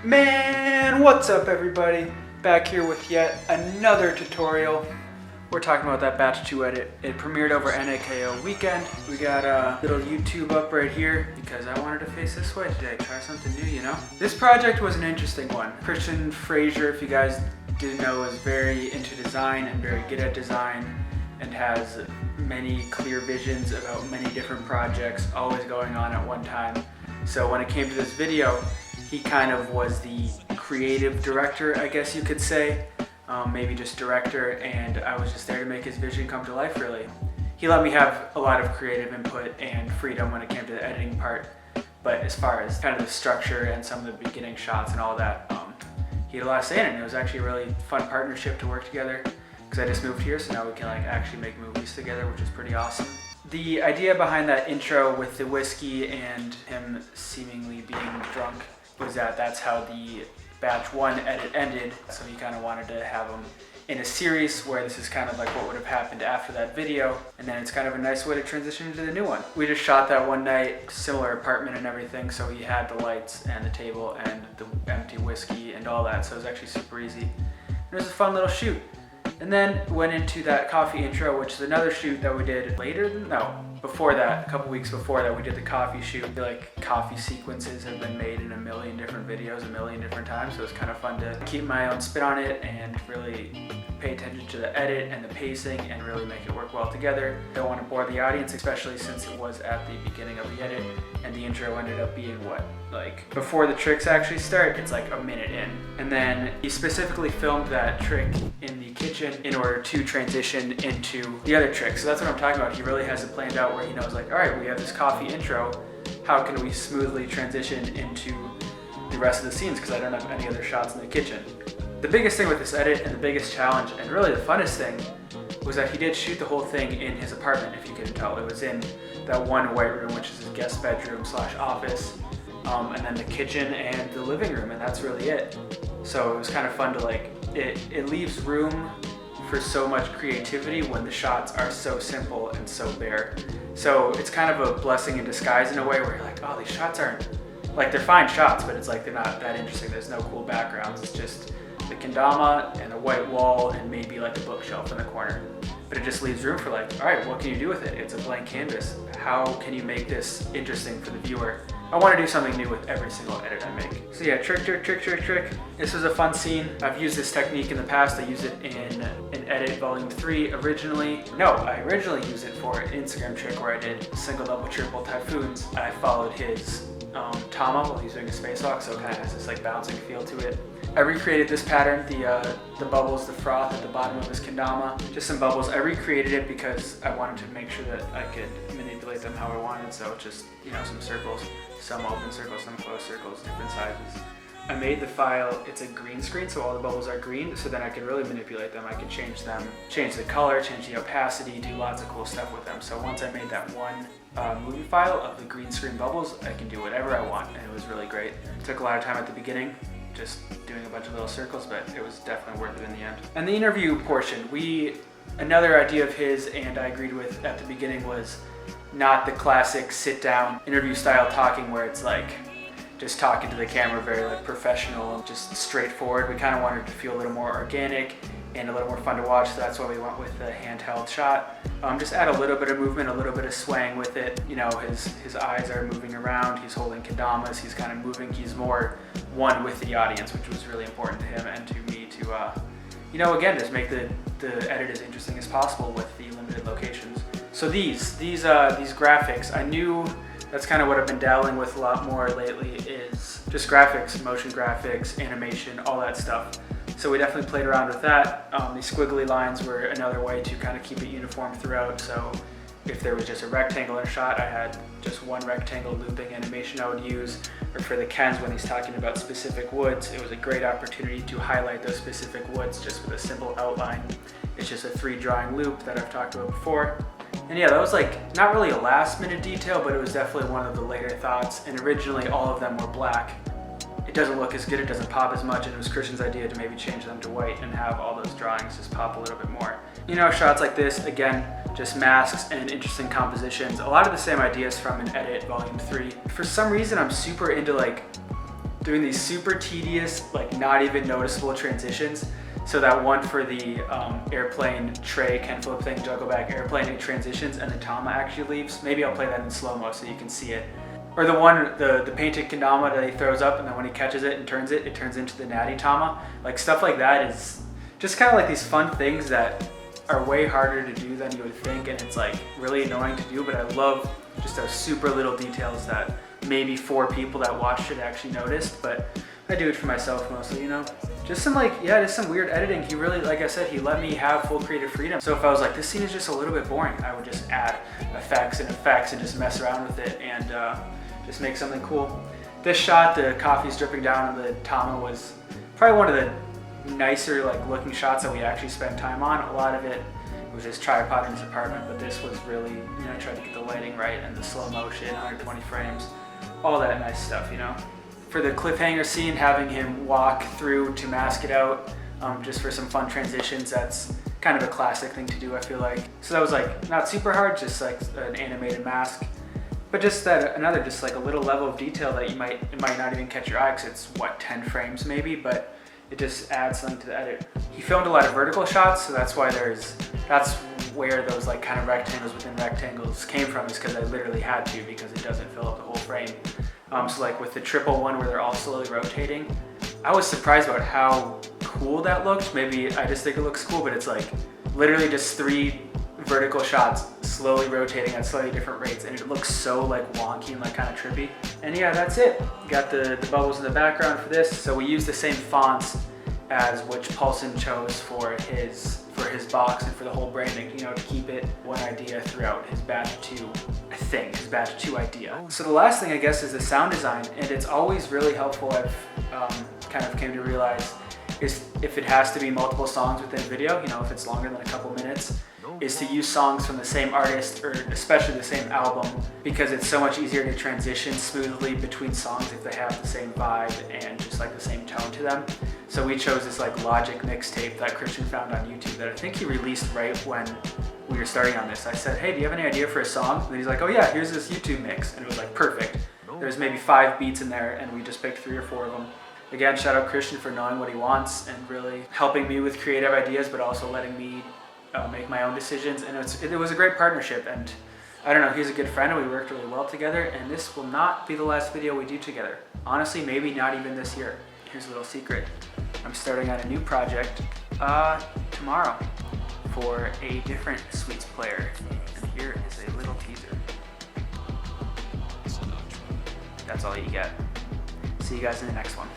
Man, what's up everybody? Back here with yet another tutorial. We're talking about that batch 2 edit. It premiered over NAKO weekend. We got a little YouTube up right here because I wanted to face this way today, try something new, you know? This project was an interesting one. Christian Fraser, if you guys didn't know, is very into design and very good at design and has many clear visions about many different projects always going on at one time. So when it came to this video, he kind of was the creative director, I guess you could say. Maybe just director, and I was just there to make his vision come to life, really. He let me have a lot of creative input and freedom when it came to the editing part, but as far as kind of the structure and some of the beginning shots and all that, he had a lot of say in it, and it was actually a really fun partnership to work together, because I just moved here, so now we can actually make movies together, which is pretty awesome. The idea behind that intro with the whiskey and him seemingly being drunk was that that's how the batch 1 edit ended, so he kind of wanted to have them in a series where this is kind of like what would have happened after that video, and then it's kind of a nice way to transition into the new one. We just shot that one night, similar apartment and everything, so he had the lights and the table and the empty whiskey and all that, so it was actually super easy. It was a fun little shoot. And then went into that coffee intro, which is another shoot that we did before that, a couple weeks before that, we did the coffee shoot. Like, coffee sequences have been made in a million different videos a million different times, so it's kind of fun to keep my own spin on it and really pay attention to the edit and the pacing and really make it work well together. Don't want to bore the audience, especially since it was at the beginning of the edit, and the intro ended up being before the tricks actually start, it's like a minute in. And then he specifically filmed that trick in the kitchen in order to transition into the other trick. So that's what I'm talking about. He really has it planned out where he knows, like, all right, we have this coffee intro. How can we smoothly transition into the rest of the scenes? Because I don't have any other shots in the kitchen. The biggest thing with this edit and the biggest challenge and really the funnest thing was that he did shoot the whole thing in his apartment, if you couldn't tell. It was in that one white room, which is his guest bedroom / office. And then the kitchen and the living room, and that's really it. So it was kind of fun to it leaves room for so much creativity when the shots are so simple and so bare. So it's kind of a blessing in disguise in a way where you're like, oh, these shots aren't, they're fine shots, but it's like they're not that interesting. There's no cool backgrounds. It's just the kendama and the white wall and maybe like a bookshelf in the corner. But it just leaves room for all right, what can you do with it? It's a blank canvas. How can you make this interesting for the viewer? I want to do something new with every single edit I make. So yeah, trick. This was a fun scene. I've used this technique in the past. I used it in an edit volume 3 originally. No, I originally used it for an Instagram trick where I did single, double, triple typhoons. I followed his Tama while he's doing a spacewalk, so it kind of has this bouncing feel to it. I recreated this pattern, the bubbles, the froth at the bottom of his kendama, just some bubbles. I recreated it because I wanted to make sure that I could manipulate them how I wanted, so just, some circles, some open circles, some closed circles, different sizes. I made the file, it's a green screen, so all the bubbles are green, so then I can really manipulate them. I can change them, change the color, change the opacity, do lots of cool stuff with them. So once I made that one movie file of the green screen bubbles, I can do whatever I want, and it was really great. It took a lot of time at the beginning, just doing a bunch of little circles, but it was definitely worth it in the end. And the interview portion, another idea of his and I agreed with at the beginning was not the classic sit down interview style talking where it's just talking to the camera, very professional and just straightforward. We kind of wanted to feel a little more organic and a little more fun to watch, so that's why we went with the handheld shot. Just add a little bit of movement, a little bit of swang with it. His eyes are moving around, he's holding kendamas, he's kind of moving, he's more one with the audience, which was really important to him and to me to, again, just make the edit as interesting as possible with the limited locations. So these graphics, I knew that's kind of what I've been dabbling with a lot more lately is just graphics, motion graphics, animation, all that stuff. So we definitely played around with that. These squiggly lines were another way to kind of keep it uniform throughout. So if there was just a rectangle in a shot, I had just one rectangle looping animation I would use. Or for the Kens, when he's talking about specific woods, it was a great opportunity to highlight those specific woods just with a simple outline. It's just a 3 drawing loop that I've talked about before. And yeah, that was not really a last minute detail, but it was definitely one of the later thoughts. And originally all of them were black. It doesn't look as good, it doesn't pop as much, and it was Christian's idea to maybe change them to white and have all those drawings just pop a little bit more. Shots like this, again, just masks and interesting compositions. A lot of the same ideas from an edit volume 3. For some reason, I'm super into doing these super tedious, like not even noticeable transitions. So that one for the airplane tray, can flip thing, juggle back airplane, it transitions and the tama actually leaves. Maybe I'll play that in slow-mo so you can see it. Or the one, the painted kendama that he throws up and then when he catches it and turns it, it turns into the natty tama. Like stuff like that is just kind of like these fun things that are way harder to do than you would think, and it's like really annoying to do, but I love just those super little details that maybe 4 people that watched it actually noticed, but I do it for myself mostly, you know? Just some like, yeah, just some weird editing. He really, like I said, he let me have full creative freedom. So if I was like, this scene is just a little bit boring, I would just add effects and just mess around with it and just make something cool. This shot, the coffee's dripping down on the tama, was probably one of the nicer like looking shots that we actually spent time on. A lot of it was just tripod in his apartment, but this was really, you know, I tried to get the lighting right and the slow motion, 120 frames, all that nice stuff, you know. For the cliffhanger scene, having him walk through to mask it out, just for some fun transitions, that's kind of a classic thing to do, I feel like. So that was like not super hard, just like an animated mask, but just that another, just like a little level of detail that it might not even catch your eye because it's what, 10 frames maybe, but it just adds something to the edit. He filmed a lot of vertical shots, so that's why that's where those like kind of rectangles within rectangles came from, is because I literally had to, because it doesn't fill up the whole frame. So like with the triple one where they're all slowly rotating, I was surprised about how cool that looked. Maybe I just think it looks cool, but it's like literally just 3 vertical shots slowly rotating at slightly different rates, and it looks so like wonky and like kind of trippy. And yeah, that's it. Got the bubbles in the background for this. So we used the same fonts as which Paulson chose for his box and for the whole branding, you know, to keep it one idea throughout his batch 2 thing, his batch 2 idea. So the last thing I guess is the sound design, and it's always really helpful. I've kind of came to realize is if it has to be multiple songs within a video, you know, if it's longer than a couple minutes, is to use songs from the same artist or especially the same album, because it's so much easier to transition smoothly between songs if they have the same vibe and just like the same tone to them. So we chose this like Logic mixtape that Christian found on YouTube that I think he released right when we were starting on this. I said, hey, do you have any idea for a song? And he's like, oh yeah, here's this YouTube mix. And it was like perfect. There's maybe 5 beats in there and we just picked 3 or 4 of them. Again, shout out Christian for knowing what he wants and really helping me with creative ideas, but also letting me make my own decisions. And it was a great partnership, and I don't know, he's a good friend and we worked really well together, and this will not be the last video we do together. Honestly, maybe not even this year. Here's a little secret. I'm starting on a new project tomorrow for a different Sweets player, and here is a little teaser. That's all you get. See you guys in the next one.